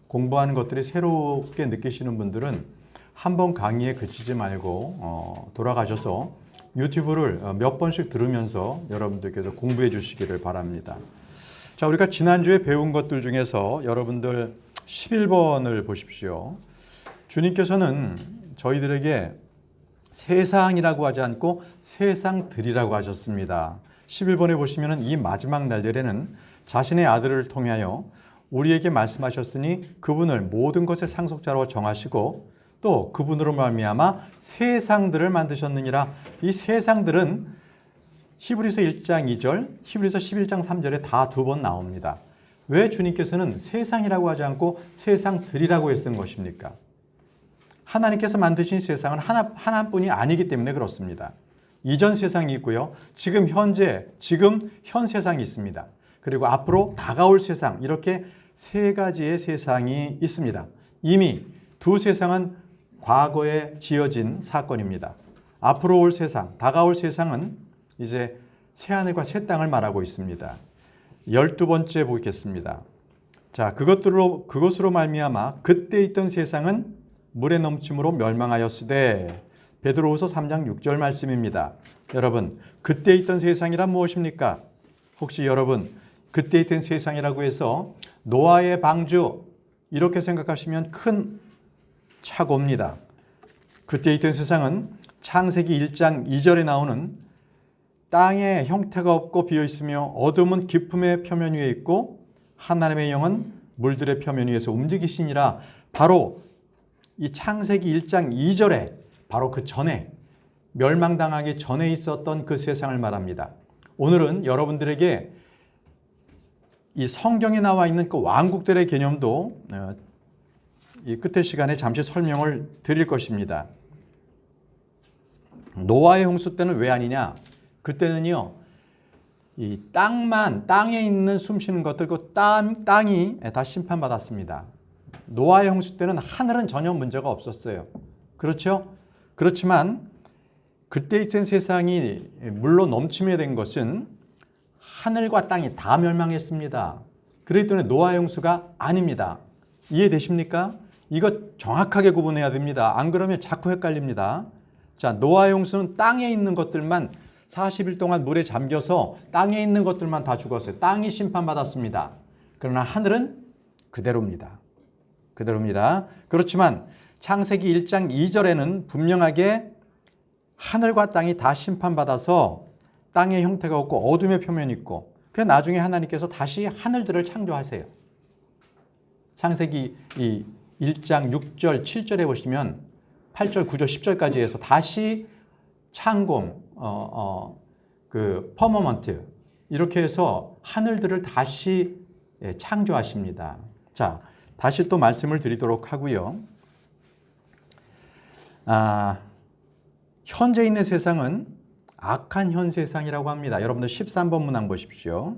공부하는 것들이 새롭게 느끼시는 분들은 한 번 강의에 그치지 말고 돌아가셔서 유튜브를 몇 번씩 들으면서 여러분들께서 공부해 주시기를 바랍니다. 자, 우리가 지난주에 배운 것들 중에서 여러분들 11번을 보십시오. 주님께서는 저희들에게 세상이라고 하지 않고 세상들이라고 하셨습니다. 11번에 보시면 이 마지막 날들에는 자신의 아들을 통하여 우리에게 말씀하셨으니 그분을 모든 것의 상속자로 정하시고 또 그분으로 말미암아 세상들을 만드셨느니라. 이 세상들은 히브리서 1장 2절, 히브리서 11장 3절에 다 두 번 나옵니다. 왜 주님께서는 세상이라고 하지 않고 세상들이라고 쓴 것입니까? 하나님께서 만드신 세상은 하나뿐이 아니기 때문에 그렇습니다. 이전 세상이 있고요. 지금 현 세상이 있습니다. 그리고 앞으로 다가올 세상, 이렇게 세 가지의 세상이 있습니다. 이미 두 세상은 과거에 지어진 사건입니다. 앞으로 올 세상, 다가올 세상은 이제 새하늘과 새 땅을 말하고 있습니다. 12번째 보겠습니다. 자, 그것으로 말미암아 그때 있던 세상은 물의 넘침으로 멸망하였으되, 베드로후서 3장 6절 말씀입니다. 여러분, 그때 있던 세상이란 무엇입니까? 혹시 여러분 그때 있던 세상이라고 해서 노아의 방주 이렇게 생각하시면 큰 착오입니다. 그때 있던 세상은 창세기 1장 2절에 나오는 땅에 형태가 없고 비어있으며 어둠은 깊음의 표면 위에 있고 하나님의 영은 물들의 표면 위에서 움직이시니라. 바로 이 창세기 1장 2절에 바로 그 전에, 멸망당하기 전에 있었던 그 세상을 말합니다. 오늘은 여러분들에게 이 성경에 나와 있는 그 왕국들의 개념도 이 끝의 시간에 잠시 설명을 드릴 것입니다. 노아의 홍수 때는 왜 아니냐? 그때는요, 이 땅에 있는 숨쉬는 것들, 그 땅이 다 심판받았습니다. 노아의 홍수 때는 하늘은 전혀 문제가 없었어요. 그렇죠? 그렇지만 그때 있던 세상이 물로 넘치게 된 것은 하늘과 땅이 다 멸망했습니다. 그렇기 때문에 노아의 홍수가 아닙니다. 이해되십니까? 이거 정확하게 구분해야 됩니다. 안 그러면 자꾸 헷갈립니다. 자, 노아의 홍수는 땅에 있는 것들만 40일 동안 물에 잠겨서 땅에 있는 것들만 다 죽었어요. 땅이 심판받았습니다. 그러나 하늘은 그대로입니다. 그렇지만 창세기 1장 2절에는 분명하게 하늘과 땅이 다 심판받아서 땅의 형태가 없고 어둠의 표면이 있고, 그래서 나중에 하나님께서 다시 하늘들을 창조하세요. 창세기 1장 6절, 7절에 보시면 8절, 9절, 10절까지 해서 다시 창공, 퍼머먼트 이렇게 해서 하늘들을 다시 창조하십니다. 자, 다시 또 말씀을 드리도록 하고요. 현재 있는 세상은 악한 현 세상이라고 합니다. 여러분들 13번 문항 보십시오.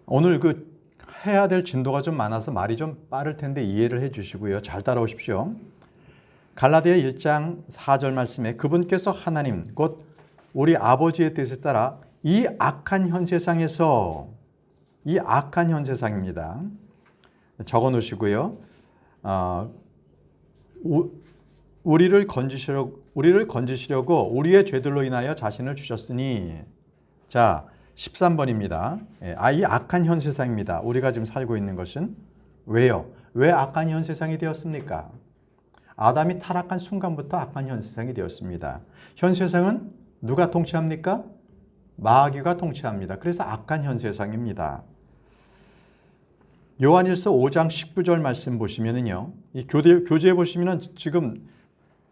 오늘 해야 될 진도가 좀 많아서 말이 좀 빠를 텐데 이해를 해 주시고요. 잘 따라오십시오. 갈라디아 1장 4절 말씀에 그분께서 하나님 곧 우리 아버지의 뜻에 따라 이 악한 현 세상에서, 이 악한 현 세상입니다. 적어 놓으시고요. 우리를 건지시려고 우리의 죄들로 인하여 자신을 주셨으니. 자, 13번입니다. 이 악한 현 세상입니다. 우리가 지금 살고 있는 것은. 왜요? 왜 악한 현 세상이 되었습니까? 아담이 타락한 순간부터 악한 현 세상이 되었습니다. 현 세상은 누가 통치합니까? 마귀가 통치합니다. 그래서 악한 현 세상입니다. 요한일서 5장 19절 말씀 보시면은요, 이 교재에 보시면은 지금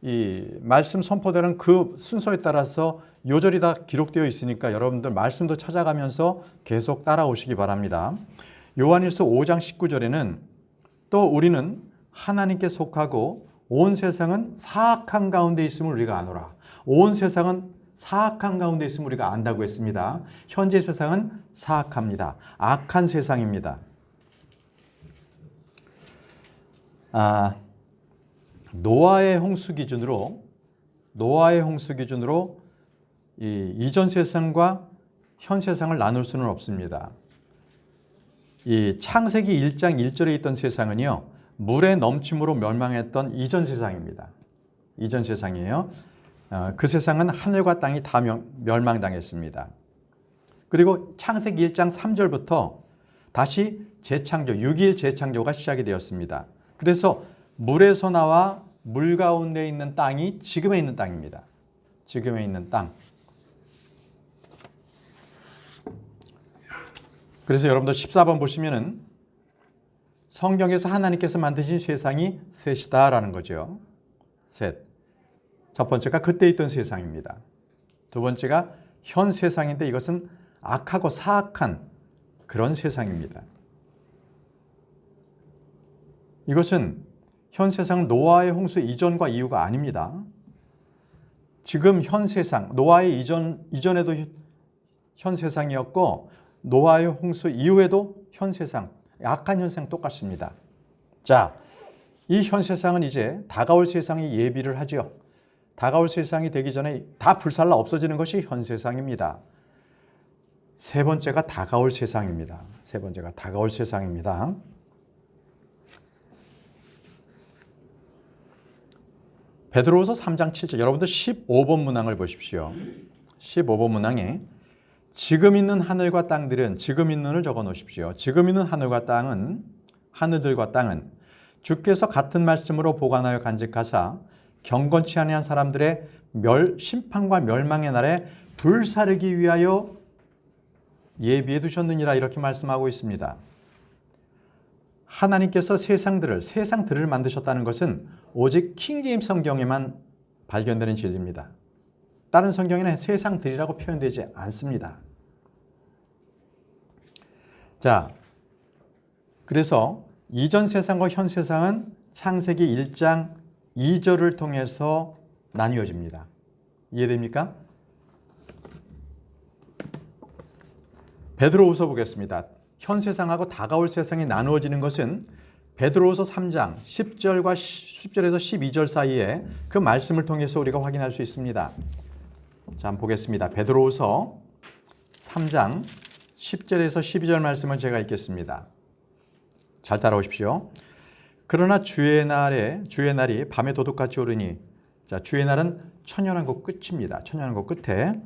이 말씀 선포되는 그 순서에 따라서 요절이 다 기록되어 있으니까 여러분들 말씀도 찾아가면서 계속 따라오시기 바랍니다. 요한일서 5장 19절에는 또 우리는 하나님께 속하고 온 세상은 사악한 가운데 있음을 우리가 아노라. 온 세상은 사악한 가운데 있음을 우리가 안다고 했습니다. 현재 세상은 사악합니다. 악한 세상입니다. 노아의 홍수 기준으로 이 이전 세상과 현 세상을 나눌 수는 없습니다. 이 창세기 1장 1절에 있던 세상은요, 물의 넘침으로 멸망했던 이전 세상입니다. 이전 세상이에요. 그 세상은 하늘과 땅이 다 멸망당했습니다. 그리고 창세기 1장 3절부터 다시 재창조, 6일 재창조가 시작이 되었습니다. 그래서 물에서 나와 물 가운데 있는 땅이 지금에 있는 땅입니다. 지금에 있는 땅. 그래서 여러분들 14번 보시면은 성경에서 하나님께서 만드신 세상이 셋이다라는 거죠. 셋. 첫 번째가 그때 있던 세상입니다. 두 번째가 현 세상인데 이것은 악하고 사악한 그런 세상입니다. 이것은 현 세상 노아의 홍수 이전과 이후가 아닙니다. 지금 현 세상, 노아의 이전에도 현 세상이었고 노아의 홍수 이후에도 현 세상, 악한 현 세상 똑같습니다. 자, 이 현 세상은 이제 다가올 세상이 예비를 하죠. 다가올 세상이 되기 전에 다 불살라 없어지는 것이 현 세상입니다. 세 번째가 다가올 세상입니다. 세 번째가 다가올 세상입니다. 베드로후서 3장 7절, 여러분들 15번 문항을 보십시오. 15번 문항에 지금 있는 하늘과 땅들은, 지금 있는을 적어 놓으십시오. 지금 있는 하늘과 땅은, 하늘들과 땅은 주께서 같은 말씀으로 보관하여 간직하사 경건치 아니한 사람들의 심판과 멸망의 날에 불사르기 위하여 예비해 두셨느니라, 이렇게 말씀하고 있습니다. 하나님께서 세상들을 만드셨다는 것은 오직 킹제임스 성경에만 발견되는 진리입니다. 다른 성경에는 세상들이라고 표현되지 않습니다. 자, 그래서 이전 세상과 현 세상은 창세기 1장 2절을 통해서 나뉘어집니다. 이해됩니까? 베드로후서 보겠습니다. 현 세상하고 다가올 세상이 나누어지는 것은 베드로후서 3장 10절에서 12절 사이에 그 말씀을 통해서 우리가 확인할 수 있습니다. 자, 한번 보겠습니다. 베드로후서 3장 10절에서 12절 말씀을 제가 읽겠습니다. 잘 따라오십시오. 그러나 주의 날이 밤에 도둑같이 오르니, 자, 주의 날은 천년왕국 끝입니다. 천년왕국 끝에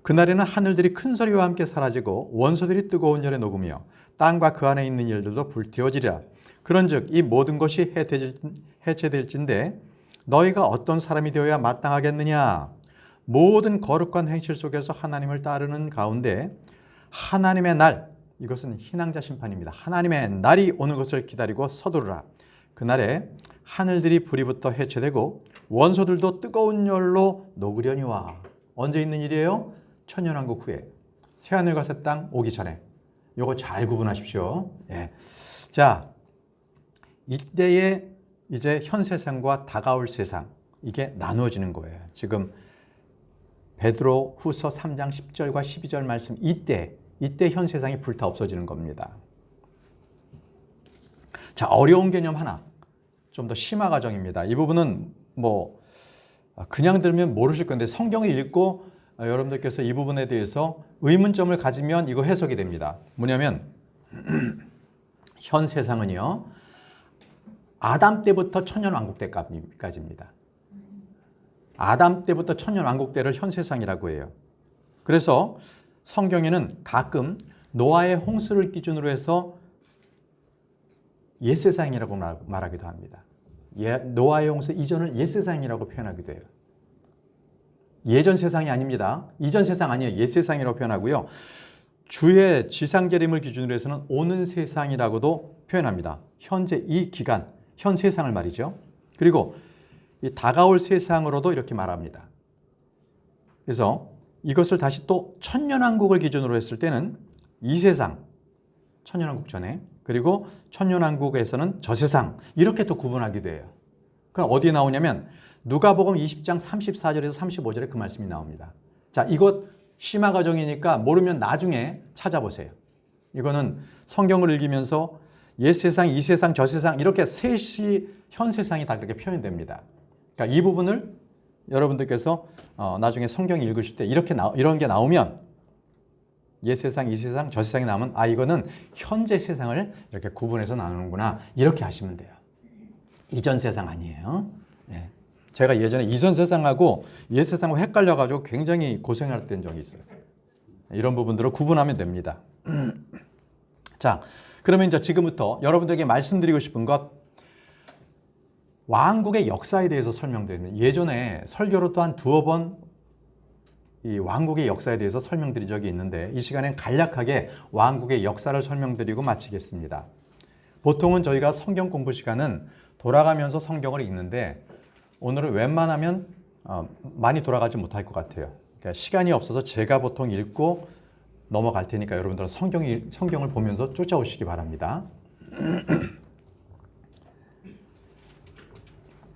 그날에는 하늘들이 큰 소리와 함께 사라지고 원소들이 뜨거운 열에 녹으며 땅과 그 안에 있는 일들도 불태워지리라. 그런즉 이 모든 것이 해체될진데 너희가 어떤 사람이 되어야 마땅하겠느냐? 모든 거룩한 행실 속에서 하나님을 따르는 가운데 하나님의 날, 이것은 희망자 심판입니다. 하나님의 날이 오는 것을 기다리고 서두르라. 그날에 하늘들이 불이부터 해체되고 원소들도 뜨거운 열로 녹으려니와. 언제 있는 일이에요? 천년왕국 후에, 새하늘과 새 땅 오기 전에. 요거 잘 구분하십시오. 예. 자, 이때에 이제 현 세상과 다가올 세상, 이게 나누어지는 거예요. 지금 베드로후서 3장 10절과 12절 말씀, 이때 현 세상이 불타 없어지는 겁니다. 자, 어려운 개념 하나, 좀 더 심화 과정입니다. 이 부분은 뭐 그냥 들으면 모르실 건데 성경을 읽고 여러분들께서 이 부분에 대해서 의문점을 가지면 이거 해석이 됩니다. 뭐냐면 현 세상은요, 아담 때부터 천년왕국 때까지입니다. 아담 때부터 천년왕국 때를 현 세상이라고 해요. 그래서 성경에는 가끔 노아의 홍수를 기준으로 해서 옛세상이라고 말하기도 합니다. 노아의 홍수 이전을 옛세상이라고 표현하기도 해요. 예전 세상이 아닙니다. 이전 세상 아니에요. 옛세상이라고 표현하고요. 주의 지상재림을 기준으로 해서는 오는 세상이라고도 표현합니다. 현재 이 기간, 현 세상을 말이죠. 그리고 이 다가올 세상으로도 이렇게 말합니다. 그래서 이것을 다시 또 천년왕국을 기준으로 했을 때는 이 세상, 천년왕국 전에, 그리고 천년왕국에서는 저 세상, 이렇게 또 구분하기도 해요. 그럼 어디에 나오냐면 누가복음 20장 34절에서 35절에 그 말씀이 나옵니다. 자, 이것 심화 과정이니까 모르면 나중에 찾아보세요. 이거는 성경을 읽으면서 옛 세상, 이 세상, 저 세상 이렇게 셋이 현 세상이 다 그렇게 표현됩니다. 그러니까 이 부분을 여러분들께서 나중에 성경 읽으실 때 이런 게 나오면 옛 세상, 이 세상, 저 세상이 나오면 이거는 현재 세상을 이렇게 구분해서 나누는구나 이렇게 하시면 돼요. 이전 세상 아니에요. 네. 제가 예전에 이전 세상하고 옛 세상하고 헷갈려가지고 굉장히 고생할 때 적이 있어요. 이런 부분들을 구분하면 됩니다. 자, 그러면 이제 지금부터 여러분들에게 말씀드리고 싶은 것, 왕국의 역사에 대해서 설명드립니다. 예전에 설교로 또 한 두어 번 이 왕국의 역사에 대해서 설명드린 적이 있는데 이 시간엔 간략하게 왕국의 역사를 설명드리고 마치겠습니다. 보통은 저희가 성경 공부 시간은 돌아가면서 성경을 읽는데 오늘은 웬만하면 많이 돌아가지 못할 것 같아요. 그러니까 시간이 없어서 제가 보통 읽고 넘어갈 테니까 여러분들은 성경을 보면서 쫓아오시기 바랍니다.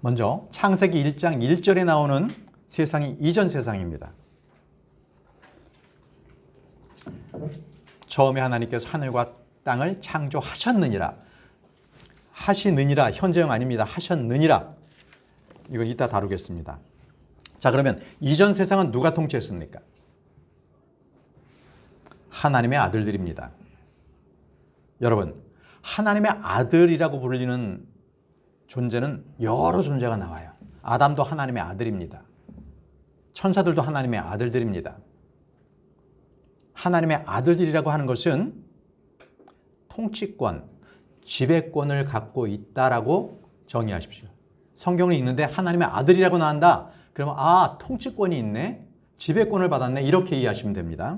먼저 창세기 1장 1절에 나오는 세상이 이전 세상입니다. 처음에 하나님께서 하늘과 땅을 창조하셨느니라. 하시느니라 현재형 아닙니다. 하셨느니라. 이건 이따 다루겠습니다. 자, 그러면 이전 세상은 누가 통치했습니까? 하나님의 아들들입니다. 여러분, 하나님의 아들이라고 불리는 존재는 여러 존재가 나와요. 아담도 하나님의 아들입니다. 천사들도 하나님의 아들들입니다. 하나님의 아들들이라고 하는 것은 통치권, 지배권을 갖고 있다라고 정의하십시오. 성경을 읽는데 하나님의 아들이라고 나온다. 그러면 통치권이 있네, 지배권을 받았네 이렇게 이해하시면 됩니다.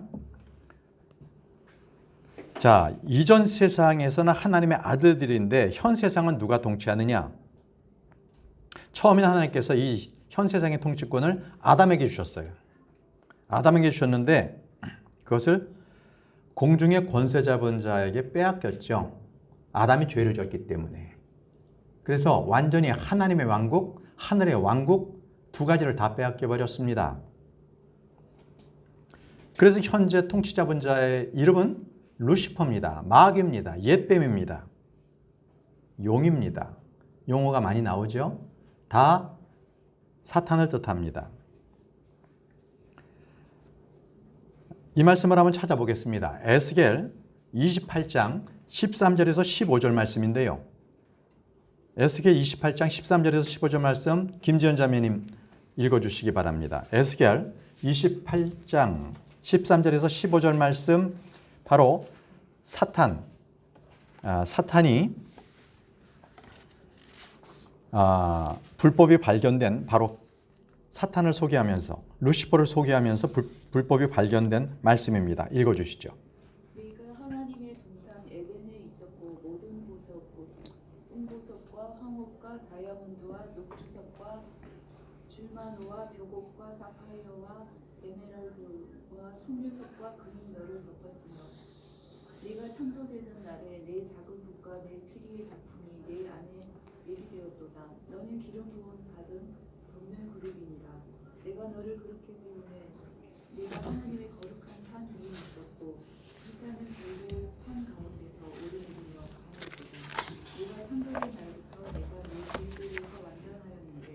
자, 이전 세상에서는 하나님의 아들들인데 현 세상은 누가 통치하느냐? 처음에는 하나님께서 이 현 세상의 통치권을 아담에게 주셨어요. 아담에게 주셨는데 그것을 공중의 권세 잡은 자에게 빼앗겼죠. 아담이 죄를 졌기 때문에. 그래서 완전히 하나님의 왕국, 하늘의 왕국 두 가지를 다 빼앗겨 버렸습니다. 그래서 현재 통치 잡은 자의 이름은 루시퍼입니다. 마귀입니다. 옛뱀입니다. 용입니다. 용어가 많이 나오죠. 다 사탄을 뜻합니다. 이 말씀을 한번 찾아보겠습니다. 에스겔 28장 13절에서 15절 말씀인데요. 에스겔 28장 13절에서 15절 말씀 김지연 자매님 읽어주시기 바랍니다. 에스겔 28장 13절에서 15절 말씀 바로 사탄이 불법이 발견된 바로 사탄을 소개하면서 루시퍼를 소개하면서 불법이 발견된 말씀입니다. 읽어주시죠. 네가 하나님의 동산 에덴에 있었고 모든 보석 곧 홍보석과 황옥과 다이아몬드와 녹주석과 줄마노와 벽옥과 사파이어와 에메랄드와 석류석과 금이 너를 덮었으며 네가 창조되던 날에 내 작은 붓과 내 피리의 작품이 내 안에 예비되었도다. 너는 기름 부음 받은 돋는 그룹이니라. 내가 너를 그렇게 세우매 네가 하나님의 거룩한 산 위에 있었고 불타는 별들 산 가운데서 오르내리며 가는도다. 네가 창조된 날부터 내가 네 길들에서 완전하였는데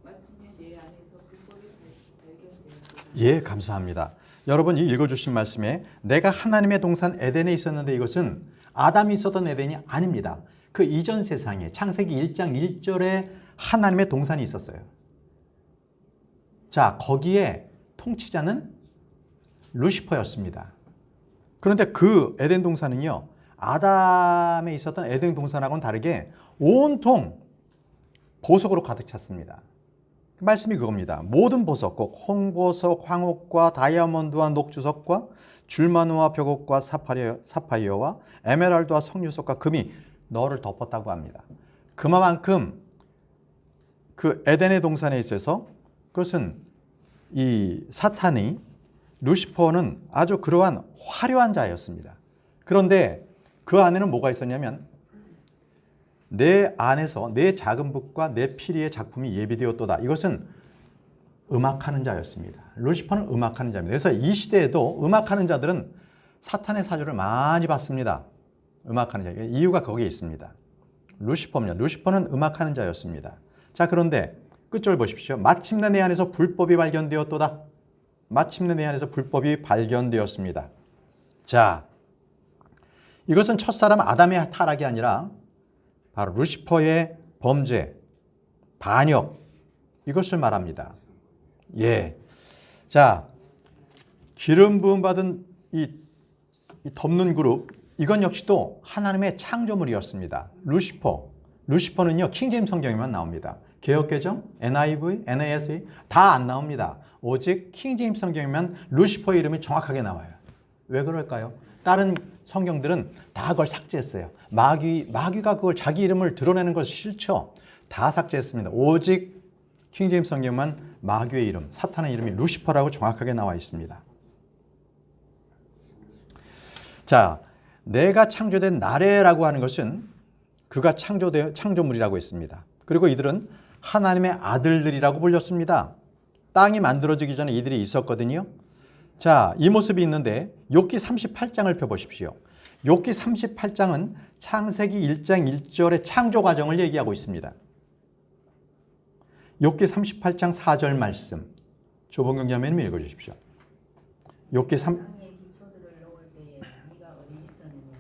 마침내 내 안에서 불법이 발견되었도다. 예, 감사합니다. 여러분 이 읽어주신 말씀에 내가 하나님의 동산 에덴에 있었는데 이것은 아담이 있었던 에덴이 아닙니다. 그 이전 세상에 창세기 1장 1절에 하나님의 동산이 있었어요. 자, 거기에 통치자는 루시퍼였습니다. 그런데 그 에덴 동산은요, 아담에 있었던 에덴 동산하고는 다르게 온통 보석으로 가득 찼습니다. 그 말씀이 그겁니다. 모든 보석, 꼭 홍보석, 황옥과 다이아몬드와 녹주석과 줄마누와 벽옥과 사파이어와 에메랄드와 석류석과 금이 너를 덮었다고 합니다. 그만큼 그 에덴의 동산에 있어서 그것은 이 사탄이 루시퍼는 아주 그러한 화려한 자였습니다. 그런데 그 안에는 뭐가 있었냐면 내 안에서 내 작은 붓과 내 피리의 작품이 예비되었도다. 이것은 음악하는 자였습니다. 루시퍼는 음악하는 자입니다. 그래서 이 시대에도 음악하는 자들은 사탄의 사주를 많이 받습니다. 음악하는 자. 이유가 거기에 있습니다. 루시퍼입니다. 루시퍼는 음악하는 자였습니다. 자, 그런데 끝절 보십시오. 마침내 내 안에서 불법이 발견되었도다. 마침내 내 안에서 불법이 발견되었습니다. 자, 이것은 첫사람 아담의 타락이 아니라 바로 루시퍼의 범죄, 반역, 이것을 말합니다. 예. 자, 기름 부음 받은 이 덮는 그룹, 이건 역시도 하나님의 창조물이었습니다. 루시퍼는요, 킹제임스 성경에만 나옵니다. 개역개정, NIV, NASE 다 안 나옵니다. 오직 킹제임스 성경에만 루시퍼의 이름이 정확하게 나와요. 왜 그럴까요? 다른 성경들은 다 그걸 삭제했어요. 마귀가 그걸 자기 이름을 드러내는 것이 싫죠. 다 삭제했습니다. 오직 킹제임스 성경만 마귀의 이름, 사탄의 이름이 루시퍼라고 정확하게 나와 있습니다. 자, 내가 창조된 나래라고 하는 것은 그가 창조물이라고 했습니다. 그리고 이들은 하나님의 아들들이라고 불렸습니다. 땅이 만들어지기 전에 이들이 있었거든요. 자, 이 모습이 있는데 욥기 38장을 펴보십시오. 욥기 38장은 창세기 1장 1절의 창조 과정을 얘기하고 있습니다. 욥기 38장 4절 말씀, 조봉경 자매님 읽어주십시오. 욥기 3 땅의 기초들을 놓을 때에 네가 어디 있었느냐?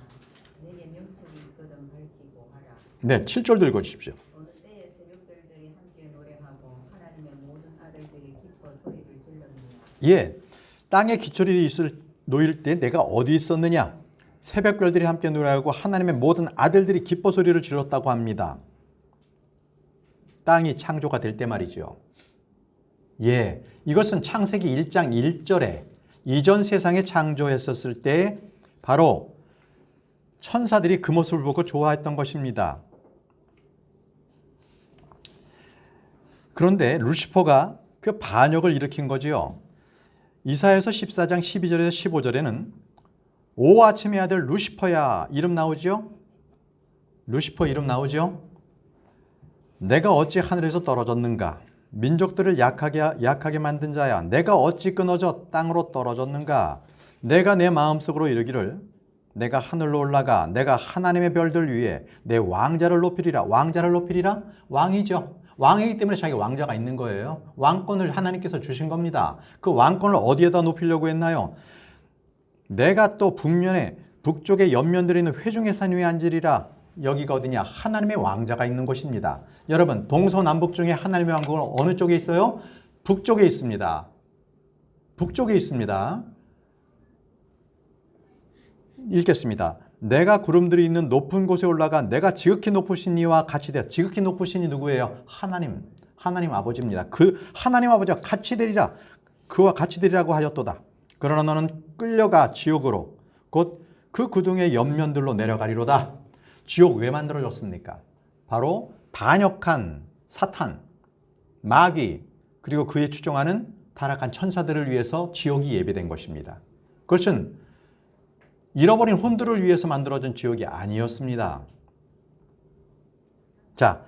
내게 명철이 있거든 밝히고 하라. 네, 7절도 읽어주십시오. 어느 때에 새벽들들이 함께 노래하고 하나님의 모든 아들들이 기뻐 소리를 질렀느냐? 예, 땅에 기초들이 놓일 때 내가 어디 있었느냐? 새벽별들이 함께 노래하고 하나님의 모든 아들들이 기뻐 소리를 질렀다고 합니다. 땅이 창조가 될 때 말이죠. 예, 이것은 창세기 1장 1절에 이전 세상에 창조했었을 때 바로 천사들이 그 모습을 보고 좋아했던 것입니다. 그런데 루시퍼가 그 반역을 일으킨 거지요. 이사야서 14장 12절에서 15절에는 오 아침의 아들 루시퍼야 이름 나오죠? 루시퍼 이름 나오죠? 내가 어찌 하늘에서 떨어졌는가? 민족들을 약하게 만든 자야. 내가 어찌 끊어져 땅으로 떨어졌는가? 내가 내 마음속으로 이르기를 내가 하늘로 올라가 내가 하나님의 별들 위에 내 왕자를 높이리라. 왕자를 높이리라? 왕이죠. 왕이기 때문에 자기 왕자가 있는 거예요. 왕권을 하나님께서 주신 겁니다. 그 왕권을 어디에다 높이려고 했나요? 내가 또 북쪽에 옆면들에 있는 회중의 산 위에 앉으리라. 여기가 어디냐? 하나님의 왕자가 있는 곳입니다. 여러분, 동서남북 중에 하나님의 왕국은 어느 쪽에 있어요? 북쪽에 있습니다. 북쪽에 있습니다. 읽겠습니다. 내가 구름들이 있는 높은 곳에 올라가 내가 지극히 높으신 이와 같이 되어. 지극히 높으신 이 누구예요? 하나님 아버지입니다. 그 하나님 아버지와 같이 되리라. 그와 같이 되리라고 하였도다. 그러나 너는 끌려가 지옥으로 곧 그 구둥의 옆면들로 내려가리로다. 지옥 왜 만들어졌습니까? 바로 반역한 사탄, 마귀, 그리고 그에 추종하는 타락한 천사들을 위해서 지옥이 예비된 것입니다. 그것은 잃어버린 혼들을 위해서 만들어진 지옥이 아니었습니다. 자,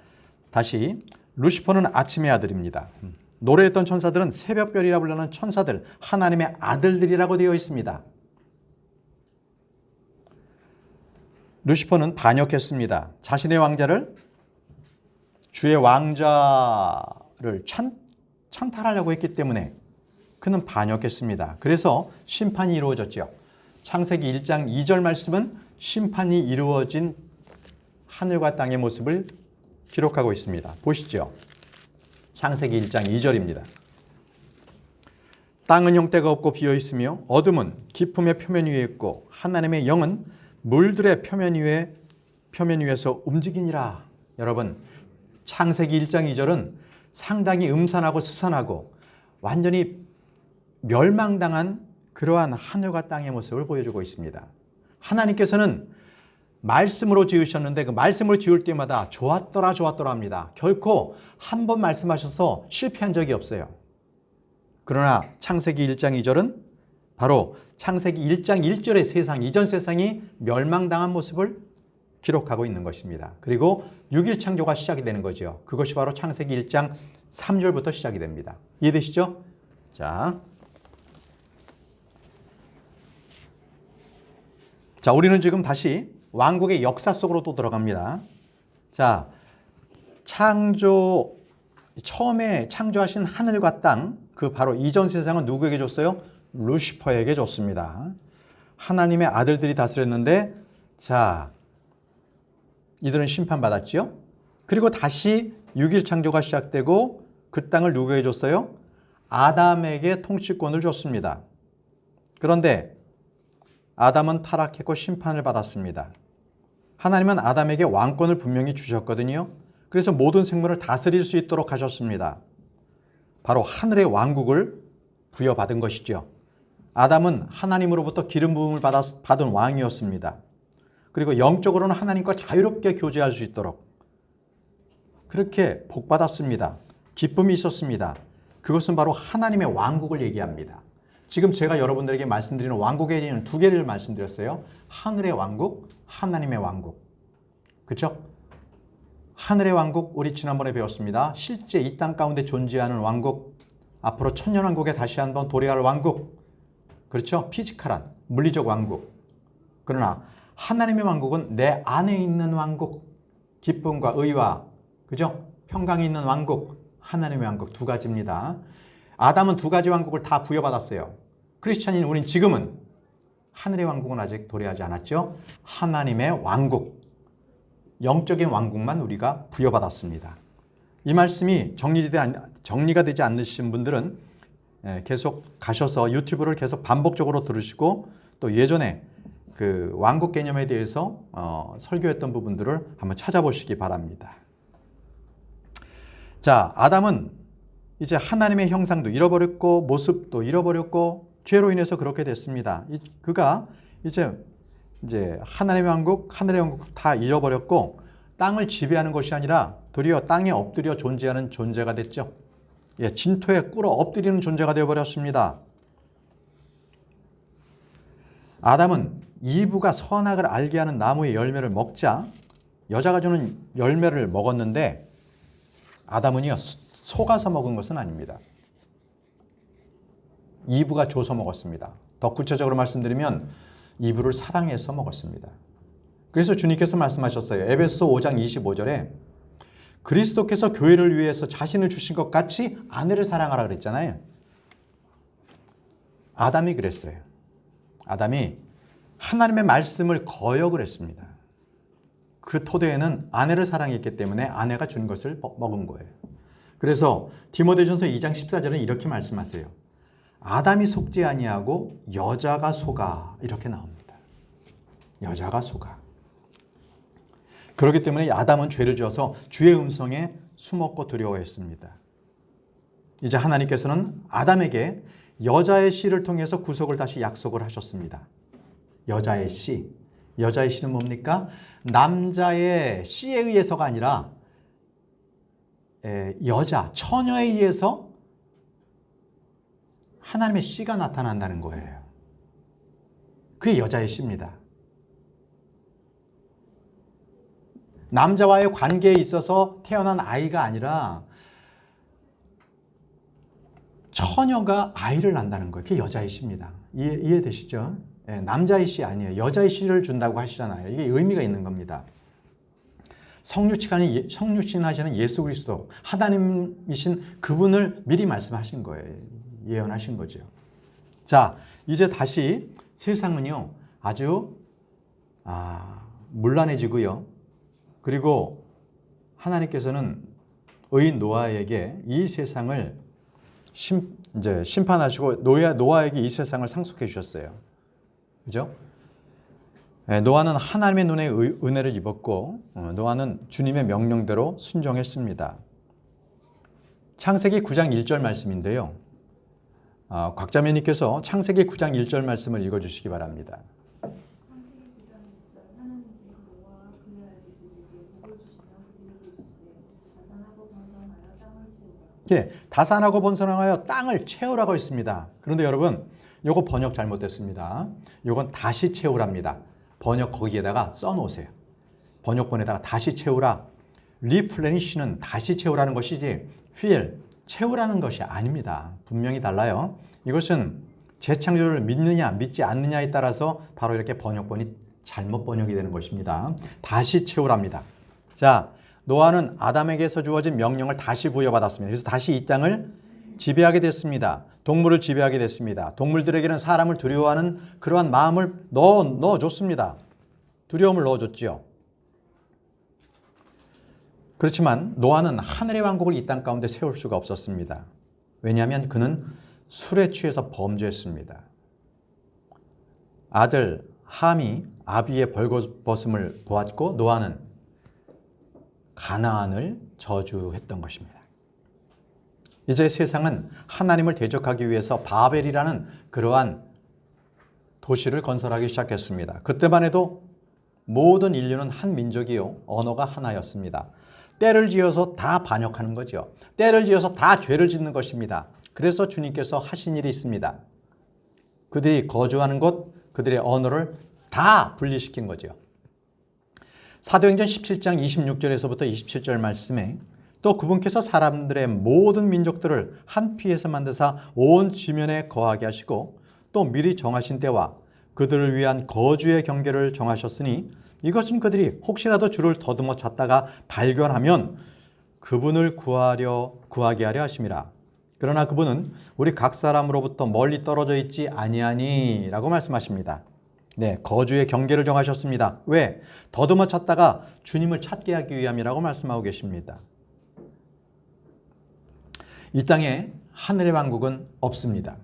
다시 루시퍼는 아침의 아들입니다. 노래했던 천사들은 새벽별이라 불리는 천사들, 하나님의 아들들이라고 되어 있습니다. 루시퍼는 반역했습니다. 자신의 왕자를 주의 왕자를 찬탈하려고 했기 때문에 그는 반역했습니다. 그래서 심판이 이루어졌죠. 창세기 1장 2절 말씀은 심판이 이루어진 하늘과 땅의 모습을 기록하고 있습니다. 보시죠. 창세기 1장 2절입니다. 땅은 형태가 없고 비어 있으며 어둠은 깊음의 표면 위에 있고 하나님의 영은 물들의 표면 위에서 움직이니라. 여러분, 창세기 1장 2절은 상당히 음산하고 스산하고 완전히 멸망당한 그러한 하늘과 땅의 모습을 보여주고 있습니다. 하나님께서는 말씀으로 지으셨는데 그 말씀을 지을 때마다 좋았더라 합니다. 결코 한 번 말씀하셔서 실패한 적이 없어요. 그러나 창세기 1장 2절은 바로 창세기 1장 1절의 세상, 이전 세상이 멸망당한 모습을 기록하고 있는 것입니다. 그리고 6일 창조가 시작이 되는 거죠. 그것이 바로 창세기 1장 3절부터 시작이 됩니다. 이해되시죠? 자, 우리는 지금 다시 왕국의 역사 속으로 또 들어갑니다. 자, 처음에 창조하신 하늘과 땅, 그 바로 이전 세상은 누구에게 줬어요? 루시퍼에게 줬습니다. 하나님의 아들들이 다스렸는데 자, 이들은 심판받았죠. 그리고 다시 6일 창조가 시작되고 그 땅을 누구에게 줬어요? 아담에게 통치권을 줬습니다. 그런데 아담은 타락했고 심판을 받았습니다. 하나님은 아담에게 왕권을 분명히 주셨거든요. 그래서 모든 생물을 다스릴 수 있도록 하셨습니다. 바로 하늘의 왕국을 부여받은 것이죠. 아담은 하나님으로부터 기름 부음을 받은 왕이었습니다. 그리고 영적으로는 하나님과 자유롭게 교제할 수 있도록 그렇게 복받았습니다. 기쁨이 있었습니다. 그것은 바로 하나님의 왕국을 얘기합니다. 지금 제가 여러분들에게 말씀드리는 왕국에 대한 두 개를 말씀드렸어요. 하늘의 왕국, 하나님의 왕국. 그렇죠? 하늘의 왕국 우리 지난번에 배웠습니다. 실제 이 땅 가운데 존재하는 왕국, 앞으로 천년왕국에 다시 한번 도래할 왕국. 그렇죠? 피지컬한 물리적 왕국. 그러나 하나님의 왕국은 내 안에 있는 왕국, 기쁨과 의와 그죠? 평강이 있는 왕국, 하나님의 왕국 두 가지입니다. 아담은 두 가지 왕국을 다 부여받았어요. 크리스찬인 우린 지금은 하늘의 왕국은 아직 도래하지 않았죠. 하나님의 왕국, 영적인 왕국만 우리가 부여받았습니다. 이 말씀이 정리가 되지 않으신 분들은 계속 가셔서 유튜브를 계속 반복적으로 들으시고 또 예전에 그 왕국 개념에 대해서 설교했던 부분들을 한번 찾아보시기 바랍니다. 자, 아담은 이제 하나님의 형상도 잃어버렸고 모습도 잃어버렸고 죄로 인해서 그렇게 됐습니다. 그가 이제 하나님의 왕국, 하늘의 왕국 다 잃어버렸고 땅을 지배하는 것이 아니라 도리어 땅에 엎드려 존재하는 존재가 됐죠. 예, 진토에 꿇어 엎드리는 존재가 되어버렸습니다. 아담은 이브가 선악을 알게 하는 나무의 열매를 먹자 여자가 주는 열매를 먹었는데 아담은요 속아서 먹은 것은 아닙니다. 이브가 줘서 먹었습니다. 더 구체적으로 말씀드리면 이브를 사랑해서 먹었습니다. 그래서 주님께서 말씀하셨어요. 에베소 5장 25절에 그리스도께서 교회를 위해서 자신을 주신 것 같이 아내를 사랑하라 그랬잖아요. 아담이 그랬어요. 아담이 하나님의 말씀을 거역을 했습니다. 그 토대에는 아내를 사랑했기 때문에 아내가 준 것을 먹은 거예요. 그래서 디모데전서 2장 14절은 이렇게 말씀하세요. 아담이 속지 아니하고 여자가 속아 이렇게 나옵니다. 여자가 속아. 그렇기 때문에 아담은 죄를 지어서 주의 음성에 숨었고 두려워했습니다. 이제 하나님께서는 아담에게 여자의 씨를 통해서 구속을 다시 약속을 하셨습니다. 여자의 씨. 여자의 씨는 뭡니까? 남자의 씨에 의해서가 아니라 여자, 처녀에 의해서 하나님의 씨가 나타난다는 거예요. 그게 여자의 씨입니다. 남자와의 관계에 있어서 태어난 아이가 아니라 처녀가 아이를 낳는다는 거예요. 그게 여자의 씨입니다. 이해되시죠? 남자의 씨 아니에요. 여자의 씨를 준다고 하시잖아요. 이게 의미가 있는 겁니다. 성육신 하시는 예수 그리스도 하나님이신 그분을 미리 말씀하신 거예요. 예언하신 거죠. 자, 이제 다시 세상은요 아주 문란해지고요. 그리고 하나님께서는 의인 노아에게 이 세상을 이제 심판하시고 노아에게 이 세상을 상속해 주셨어요. 그죠? 노아는 하나님의 눈에 은혜를 입었고 노아는 주님의 명령대로 순종했습니다. 창세기 9장 1절 말씀인데요. 곽자매님께서 창세기 9장 1절 말씀을 읽어주시기 바랍니다. 예, 다산하고 번성하여 땅을 채우라고 했습니다. 그런데 여러분, 요거 번역 잘못됐습니다. 요건 다시 채우랍니다. 번역 거기에다가 써놓으세요. 번역본에다가 다시 채우라. replenish는 다시 채우라는 것이지 fill, 채우라는 것이 아닙니다. 분명히 달라요. 이것은 재창조를 믿느냐 믿지 않느냐에 따라서 바로 이렇게 번역본이 잘못 번역이 되는 것입니다. 다시 채우랍니다. 자, 노아는 아담에게서 주어진 명령을 다시 부여받았습니다. 그래서 다시 이 땅을 지배하게 됐습니다. 동물을 지배하게 됐습니다. 동물들에게는 사람을 두려워하는 그러한 마음을 넣어줬습니다. 두려움을 넣어줬지요. 그렇지만 노아는 하늘의 왕국을 이 땅 가운데 세울 수가 없었습니다. 왜냐하면 그는 술에 취해서 범죄했습니다. 아들 함이 아비의 벌거벗음을 보았고 노아는 가나안을 저주했던 것입니다. 이제 세상은 하나님을 대적하기 위해서 바벨이라는 그러한 도시를 건설하기 시작했습니다. 그때만 해도 모든 인류는 한 민족이요, 언어가 하나였습니다. 때를 지어서 다 반역하는 거죠. 때를 지어서 다 죄를 짓는 것입니다. 그래서 주님께서 하신 일이 있습니다. 그들이 거주하는 곳, 그들의 언어를 다 분리시킨 거죠. 사도행전 17장 26절에서부터 27절 말씀에 또 그분께서 사람들의 모든 민족들을 한 피에서 만드사 온 지면에 거하게 하시고 또 미리 정하신 때와 그들을 위한 거주의 경계를 정하셨으니 이것은 그들이 혹시라도 주를 더듬어 찾다가 발견하면 그분을 구하게 하려 하심이라. 그러나 그분은 우리 각 사람으로부터 멀리 떨어져 있지 아니하니 라고 말씀하십니다. 네, 거주의 경계를 정하셨습니다. 왜? 더듬어 찾다가 주님을 찾게 하기 위함이라고 말씀하고 계십니다. 이 땅에 하늘의 왕국은 없습니다.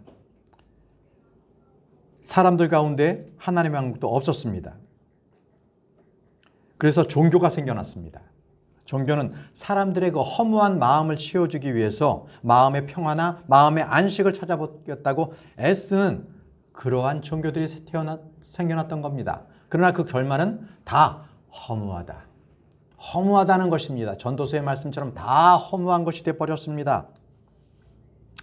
사람들 가운데 하나님의 왕국도 없었습니다. 그래서 종교가 생겨났습니다. 종교는 사람들의 그 허무한 마음을 채워주기 위해서 마음의 평화나 마음의 안식을 찾아보겠다고 애쓰는 그러한 종교들이 생겨났던 겁니다. 그러나 그 결말은 다 허무하다. 허무하다는 것입니다. 전도서의 말씀처럼 다 허무한 것이 되어버렸습니다.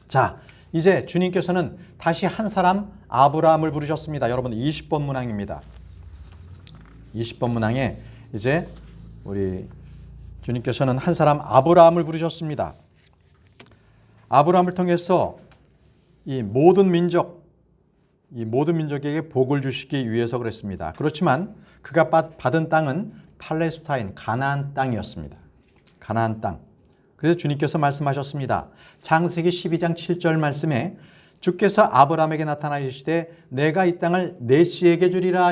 자, 이제 주님께서는 다시 한 사람 아브라함을 부르셨습니다. 여러분 20번 문항입니다. 20번 문항에 이제 우리 주님께서는 한 사람 아브라함을 부르셨습니다. 아브라함을 통해서 이 모든 민족에게 복을 주시기 위해서 그랬습니다. 그렇지만 그가 받은 땅은 팔레스타인, 가나안 땅이었습니다. 가나안 땅. 그래서 주님께서 말씀하셨습니다. 창세기 12장 7절 말씀에 주께서 아브라함에게 나타나 이르시되 내가 이 땅을 내 씨에게 주리라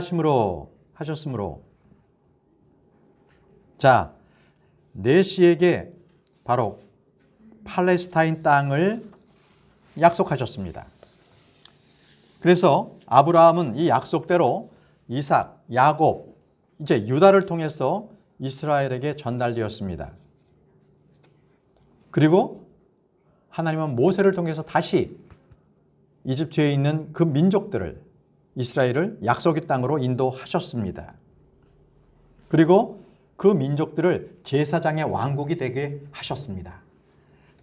하셨으므로 자, 내 씨에게 바로 팔레스타인 땅을 약속하셨습니다. 그래서 아브라함은 이 약속대로 이삭, 야곱, 이제 유다를 통해서 이스라엘에게 전달되었습니다. 그리고 하나님은 모세를 통해서 다시 이집트에 있는 그 민족들을 이스라엘을 약속의 땅으로 인도하셨습니다. 그리고 그 민족들을 제사장의 왕국이 되게 하셨습니다.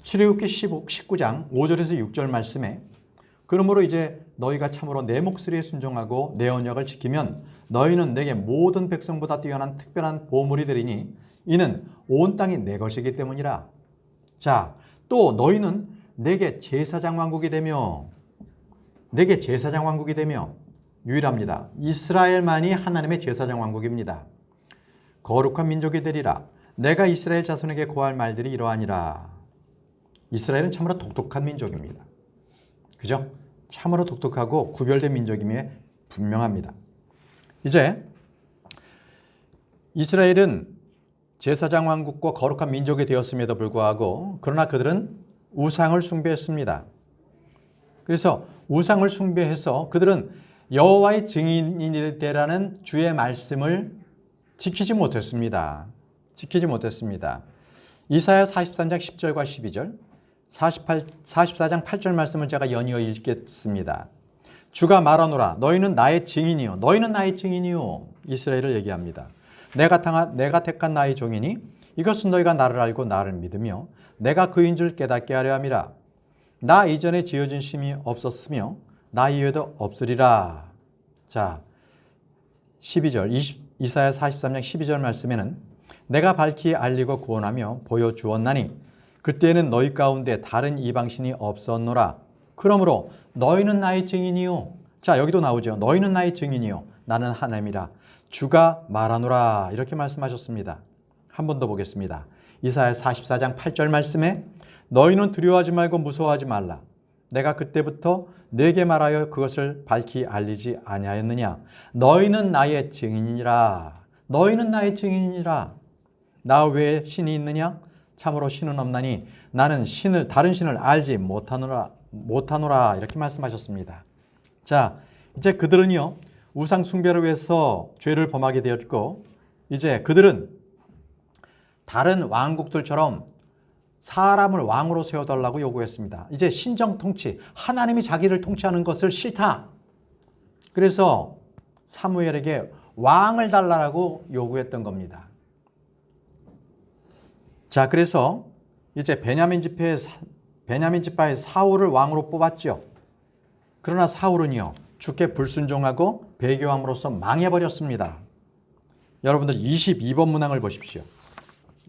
출애굽기 19장 5절에서 6절 말씀에 그러므로 이제 너희가 참으로 내 목소리에 순종하고 내 언약을 지키면 너희는 내게 모든 백성보다 뛰어난 특별한 보물이 되리니 이는 온 땅이 내 것이기 때문이라. 자, 또 너희는 내게 제사장 왕국이 되며 유일합니다. 이스라엘만이 하나님의 제사장 왕국입니다. 거룩한 민족이 되리라. 내가 이스라엘 자손에게 고할 말들이 이러하니라. 이스라엘은 참으로 독특한 민족입니다. 그죠? 참으로 독특하고 구별된 민족임에 분명합니다. 이제 이스라엘은 제사장 왕국과 거룩한 민족이 되었음에도 불구하고 그러나 그들은 우상을 숭배했습니다. 그래서 우상을 숭배해서 그들은 여호와의 증인이 되라는 주의 말씀을 지키지 못했습니다. 이사야 43장 10절과 12절, 44장 8절 말씀을 제가 연이어 읽겠습니다. 주가 말하노라 너희는 나의 증인이요 이스라엘을 얘기합니다. 내가 택한 나의 종이니 이것은 너희가 나를 알고 나를 믿으며 내가 그인 줄 깨닫게 하려 함이라. 나 이전에 지어진 심이 없었으며 나 이후에도 없으리라. 자, 12절 이사야 43장 12절 말씀에는 내가 밝히 알리고 구원하며 보여주었나니 그때에는 너희 가운데 다른 이방신이 없었노라. 그러므로 너희는 나의 증인이요. 자, 여기도 나오죠. 너희는 나의 증인이요 나는 하나님이라. 주가 말하노라. 이렇게 말씀하셨습니다. 한 번 더 보겠습니다. 이사야 44장 8절 말씀에 너희는 두려워하지 말고 무서워하지 말라. 내가 그때부터 네게 말하여 그것을 밝히 알리지 아니하였느냐. 너희는 나의 증인이라. 너희는 나의 증인이라. 나 외에 신이 있느냐? 참으로 신은 없나니 나는 다른 신을 알지 못하노라 이렇게 말씀하셨습니다. 자, 이제 그들은요 우상 숭배를 위해서 죄를 범하게 되었고, 이제 그들은 다른 왕국들처럼 사람을 왕으로 세워달라고 요구했습니다. 이제 신정 통치, 하나님이 자기를 통치하는 것을 싫다. 그래서 사무엘에게 왕을 달라고 요구했던 겁니다. 자, 그래서 이제 베냐민 지파의 사울을 왕으로 뽑았죠. 그러나 사울은요 주께 불순종하고 배교함으로써 망해버렸습니다. 여러분들 22번 문항을 보십시오.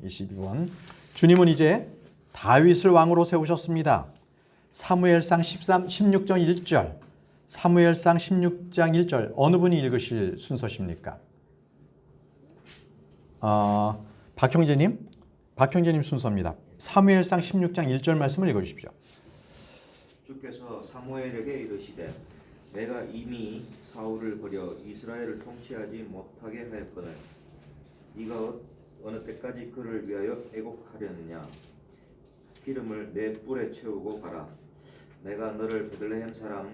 22번. 주님은 이제 다윗을 왕으로 세우셨습니다. 사무엘상 16장 1절. 사무엘상 16장 1절. 어느 분이 읽으실 순서십니까? 박형제님 순서입니다. 사무엘상 16장 1절 말씀을 읽어주십시오. 주께서 사무엘에게 이르시되 내가 이미 사울을 버려 이스라엘을 통치하지 못하게 하였거늘 네가 어느 때까지 그를 위하여 애곡하려느냐. 기름을 내 뿔에 채우고 가라. 내가 너를 베들레헴 사람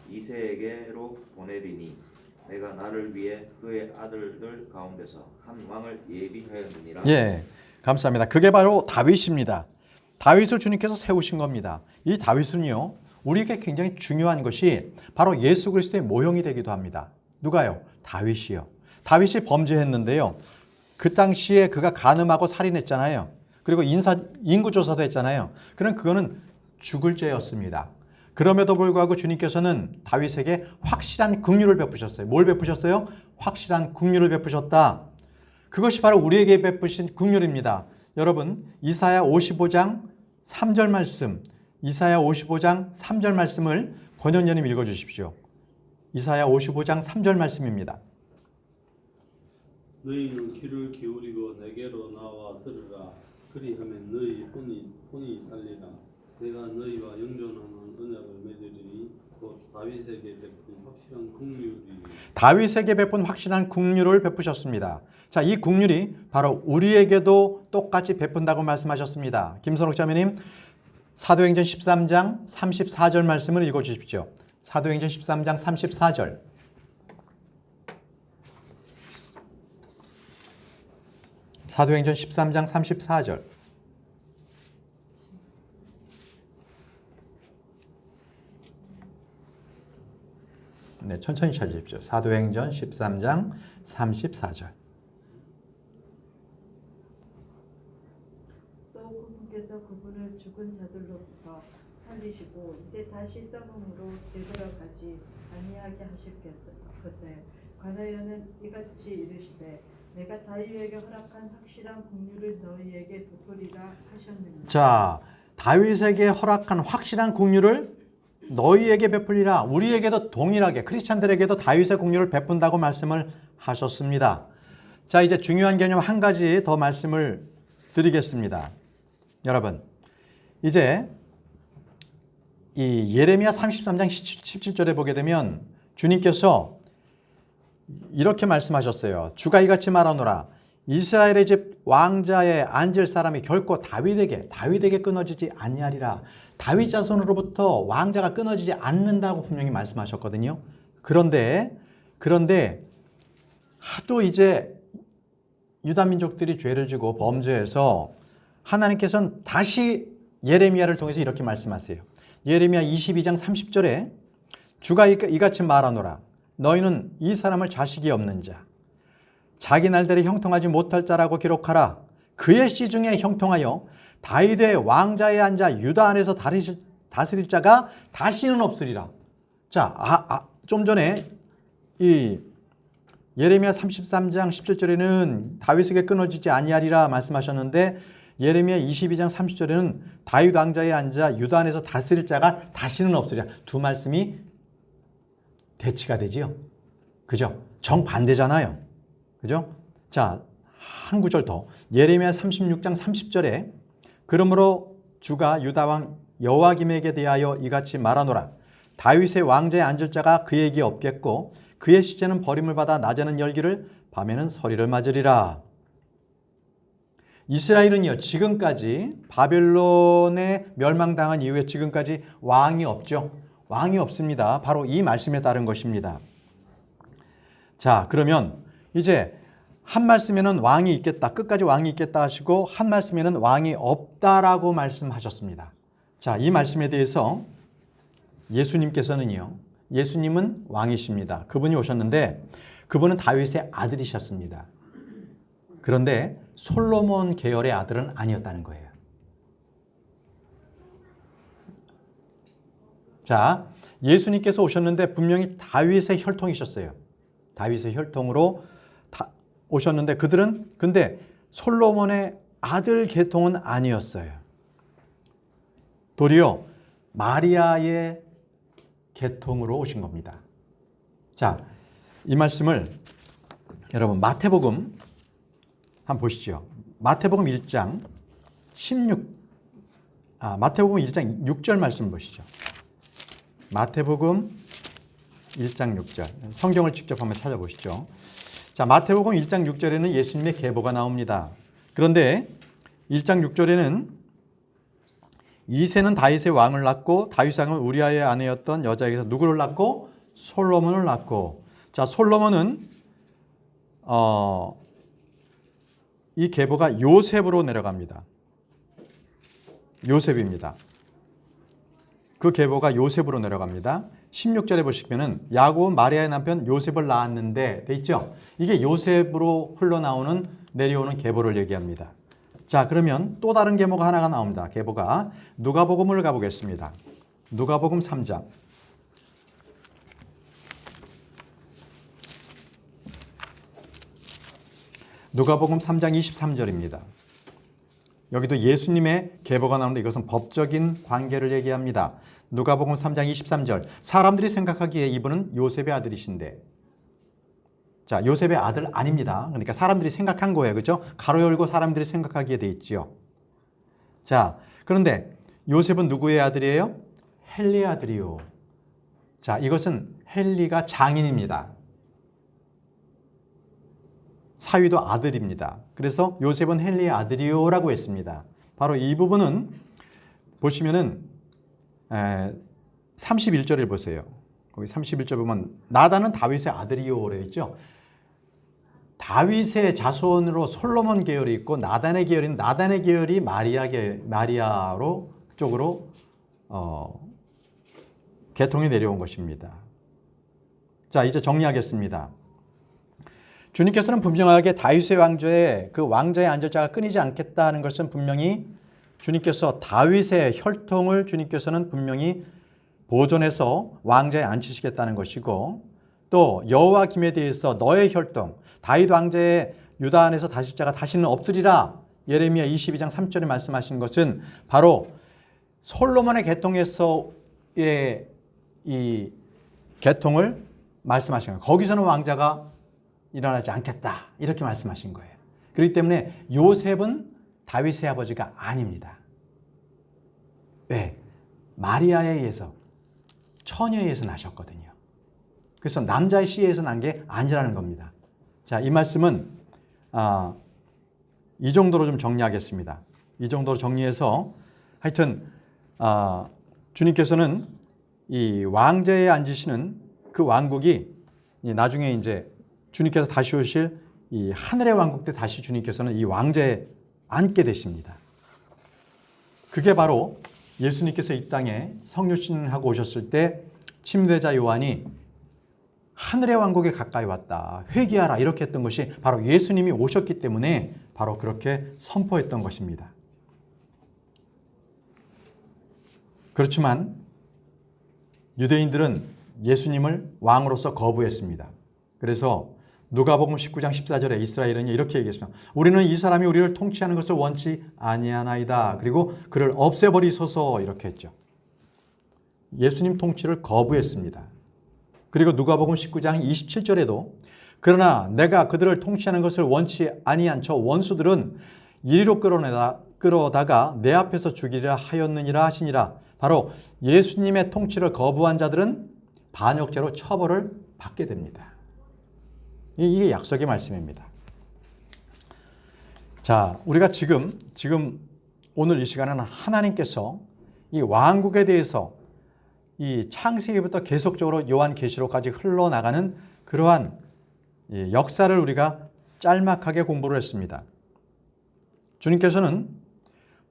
이새에게로 보내리니 내가 나를 위해 그의 아들들 가운데서 한 왕을 예비하였느니라. 예, 감사합니다. 그게 바로 다윗입니다. 다윗을 주님께서 세우신 겁니다. 이 다윗은요 우리에게 굉장히 중요한 것이 바로 예수 그리스도의 모형이 되기도 합니다. 누가요? 다윗이요. 다윗이 범죄했는데요. 그 당시에 그가 간음하고 살인했잖아요. 그리고 인구조사도 했잖아요. 그럼 그거는 죽을 죄였습니다. 그럼에도 불구하고 주님께서는 다윗에게 확실한 긍휼을 베푸셨어요. 뭘 베푸셨어요? 확실한 긍휼을 베푸셨다. 그것이 바로 우리에게 베푸신 긍휼입니다. 여러분, 이사야 55장 3절 말씀, 이사야 55장 3절 말씀을 권현녀님 읽어주십시오. 이사야 55장 3절 말씀입니다. 너희는 귀를 기울이고 내게로 나와 들으라. 그리하면 너희 혼이 살리라. 내가 너희와 영존하는 언약을 맺으리니 곧 다윗에게 베푼 확실한 긍휼이니. 다윗에게 베푼 확실한 긍휼을 베푸셨습니다. 자, 이 긍휼이 바로 우리에게도 똑같이 베푼다고 말씀하셨습니다. 김선옥 자매님, 사도행전 13장 34절 말씀을 읽어주십시오. 사도행전 13장 34절. 사도행전 13장 34절. 네, 천천히 찾으십시오. 사도행전 13장 34절. 또 그분께서 그분을 죽은 자들로부터 살리시고 이제 다시 썩음으로 되돌아가지 아니하게 하실것에 관하여는 이같이 이르시되 내가 다윗에게 허락한 확실한 긍휼을 너희에게 베푸리라 하셨느니라. 자, 다윗에게 허락한 확실한 긍휼을 너희에게 베풀리라. 우리에게도 동일하게, 크리스찬들에게도 다윗의 긍휼을 베푼다고 말씀을 하셨습니다. 자, 이제 중요한 개념 한 가지 더 말씀을 드리겠습니다. 여러분, 이제 이 예레미야 33장 17절에 보게 되면 주님께서 이렇게 말씀하셨어요. 주가 이같이 말하노라. 이스라엘의 집 왕자에 앉을 사람이 결코 다윗에게 끊어지지 아니하리라. 다윗 자손으로부터 왕자가 끊어지지 않는다고 분명히 말씀하셨거든요. 그런데 하도 이제 유다 민족들이 죄를 지고 범죄해서 하나님께서는 다시 예레미야를 통해서 이렇게 말씀하세요. 예레미야 22장 30절에 주가 이같이 말하노라. 너희는 이 사람을 자식이 없는 자, 자기 날들이 형통하지 못할 자라고 기록하라. 그의 씨 중에 형통하여 다윗의 왕자에 앉아 유다 안에서 다스릴 자가 다시는 없으리라. 자, 좀 전에 이 예레미야 33장 17절에는 다윗에게 끊어지지 아니하리라 말씀하셨는데 예레미야 22장 30절에는 다윗 왕자에 앉아 유다 안에서 다스릴 자가 다시는 없으리라. 두 말씀이 대치가 되지요. 그죠? 정반대잖아요. 그죠? 자, 한 구절 더. 예레미야 36장 30절에 그러므로 주가 유다 왕 여호와김에게 대하여 이같이 말하노라. 다윗의 왕좌에 앉을 자가 그에게 없겠고 그의 시체는 버림을 받아 낮에는 열기를 밤에는 서리를 맞으리라. 이스라엘은요, 지금까지 바벨론에 멸망당한 이후에 지금까지 왕이 없죠. 왕이 없습니다. 바로 이 말씀에 따른 것입니다. 자, 그러면 이제 한 말씀에는 왕이 있겠다, 끝까지 왕이 있겠다 하시고 한 말씀에는 왕이 없다라고 말씀하셨습니다. 자, 이 말씀에 대해서 예수님께서는요, 예수님은 왕이십니다. 그분이 오셨는데 그분은 다윗의 아들이셨습니다. 그런데 솔로몬 계열의 아들은 아니었다는 거예요. 자, 예수님께서 오셨는데 분명히 다윗의 혈통이셨어요. 다윗의 혈통으로 오셨는데 그들은 근데 솔로몬의 아들 계통은 아니었어요. 도리어 마리아의 계통으로 오신 겁니다. 자, 이 말씀을 여러분 마태복음 한번 보시죠. 마태복음 1장 6절 말씀 보시죠. 마태복음 1장 6절. 성경을 직접 한번 찾아보시죠. 자, 마태복음 1장 6절에는 예수님의 계보가 나옵니다. 그런데 1장 6절에는 이새는 다윗의 왕을 낳고 다윗 왕은 우리아의 아내였던 여자에게서 누구를 낳고? 솔로몬을 낳고. 자, 솔로몬은 이 계보가 요셉으로 내려갑니다. 요셉입니다. 그 계보가 요셉으로 내려갑니다. 16절에 보시면은 야곱은 마리아의 남편 요셉을 낳았는데 돼 있죠? 이게 요셉으로 흘러나오는 내려오는 계보를 얘기합니다. 자, 그러면 또 다른 계보가 하나가 나옵니다. 계보가 누가복음을 가보겠습니다. 누가복음 3장. 누가복음 3장 23절입니다. 여기도 예수님의 계보가 나오는데 이것은 법적인 관계를 얘기합니다. 누가복음 3장 23절. 사람들이 생각하기에 이분은 요셉의 아들이신데, 자, 요셉의 아들 아닙니다. 그러니까 사람들이 생각한 거예요. 그죠? 가로 열고 사람들이 생각하기에 돼 있지요. 자, 그런데 요셉은 누구의 아들이에요? 헬리의 아들이요. 자, 이것은 헬리가 장인입니다. 사위도 아들입니다. 그래서 요셉은 헬리의 아들이요라고 했습니다. 바로 이 부분은 보시면은 31절을 보세요. 거기 31절 보면 나단은 다윗의 아들이요라고 했죠. 다윗의 자손으로 솔로몬 계열이 있고 나단의 계열이 마리아로 쪽으로 계통이 내려온 것입니다. 자, 이제 정리하겠습니다. 주님께서는 분명하게 다윗의 왕조에 그 왕좌에 앉을 자가 끊이지 않겠다 하는 것은 분명히 주님께서 다윗의 혈통을 주님께서는 분명히 보존해서 왕좌에 앉히시겠다는 것이고, 또 여호와 김에 대해서 너의 혈통 다윗 왕좌의 유다 안에서 다실 자가 다시는 없으리라 예레미야 22장 3절에 말씀하신 것은 바로 솔로몬의 계통에서의 이 계통을 말씀하신 거예요. 거기서는 왕자가 일어나지 않겠다 이렇게 말씀하신 거예요. 그렇기 때문에 요셉은 다윗의 아버지가 아닙니다. 왜? 마리아에 의해서 처녀에 의해서 나셨거든요. 그래서 남자의 씨에 의해서 난 게 아니라는 겁니다. 자, 이 말씀은 이 정도로 좀 정리하겠습니다. 이 정도로 정리해서 하여튼 주님께서는 이 왕좌에 앉으시는 그 왕국이 나중에 이제 주님께서 다시 오실 이 하늘의 왕국 때 다시 주님께서는 이 왕좌에 앉게 되십니다. 그게 바로 예수님께서 이 땅에 성육신하고 오셨을 때 침례자 요한이 하늘의 왕국에 가까이 왔다, 회개하라 이렇게 했던 것이 바로 예수님이 오셨기 때문에 바로 그렇게 선포했던 것입니다. 그렇지만 유대인들은 예수님을 왕으로서 거부했습니다. 그래서 누가복음 19장 14절에 이스라엘은 이렇게 얘기했습니다. 우리는 이 사람이 우리를 통치하는 것을 원치 아니하나이다. 그리고 그를 없애버리소서 이렇게 했죠. 예수님 통치를 거부했습니다. 그리고 누가복음 19장 27절에도 그러나 내가 그들을 통치하는 것을 원치 아니한 저 원수들은 이리로 끌어내다 끌어다가 내 앞에서 죽이리라 하였느니라 하시니라. 바로 예수님의 통치를 거부한 자들은 반역죄로 처벌을 받게 됩니다. 이게 약속의 말씀입니다. 자, 우리가 지금 오늘 이 시간에는 하나님께서 이 왕국에 대해서 이 창세기부터 계속적으로 요한계시록까지 흘러나가는 그러한 역사를 우리가 짤막하게 공부를 했습니다. 주님께서는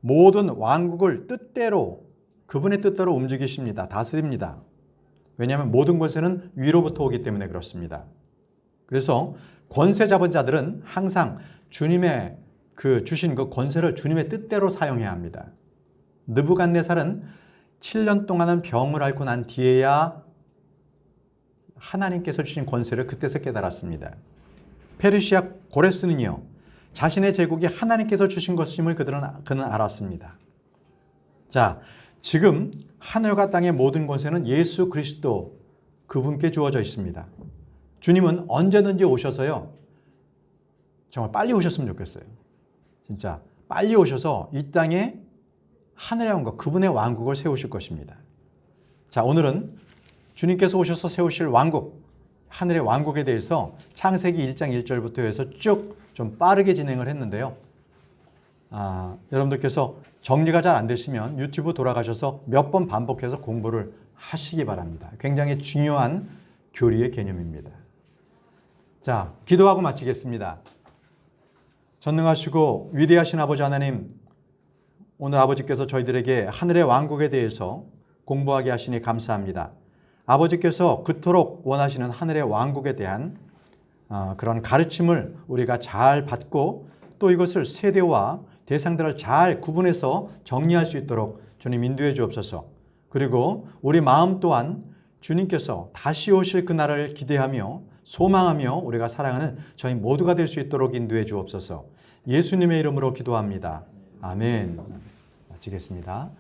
모든 왕국을 뜻대로 그분의 뜻대로 움직이십니다. 다스립니다. 왜냐하면 모든 권세는 위로부터 오기 때문에 그렇습니다. 그래서 권세 잡은 자들은 항상 주님의 주신 그 권세를 주님의 뜻대로 사용해야 합니다. 느부갓네살은 7년 동안은 병을 앓고 난 뒤에야 하나님께서 주신 권세를 그때서 깨달았습니다. 페르시아 고레스는요, 자신의 제국이 하나님께서 주신 것임을 그는 알았습니다. 자, 지금 하늘과 땅의 모든 권세는 예수 그리스도 그분께 주어져 있습니다. 주님은 언제든지 오셔서요, 정말 빨리 오셨으면 좋겠어요. 진짜 빨리 오셔서 이 땅에 하늘의 왕국, 그분의 왕국을 세우실 것입니다. 자, 오늘은 주님께서 오셔서 세우실 왕국, 하늘의 왕국에 대해서 창세기 1장 1절부터 해서 쭉 좀 빠르게 진행을 했는데요. 여러분들께서 정리가 잘 안 되시면 유튜브 돌아가셔서 몇 번 반복해서 공부를 하시기 바랍니다. 굉장히 중요한 교리의 개념입니다. 자, 기도하고 마치겠습니다. 전능하시고 위대하신 아버지 하나님, 오늘 아버지께서 저희들에게 하늘의 왕국에 대해서 공부하게 하시니 감사합니다. 아버지께서 그토록 원하시는 하늘의 왕국에 대한 그런 가르침을 우리가 잘 받고 또 이것을 세대와 대상들을 잘 구분해서 정리할 수 있도록 주님 인도해 주옵소서. 그리고 우리 마음 또한 주님께서 다시 오실 그날을 기대하며 소망하며 우리가 사랑하는 저희 모두가 될 수 있도록 인도해 주옵소서. 예수님의 이름으로 기도합니다. 아멘. 마치겠습니다.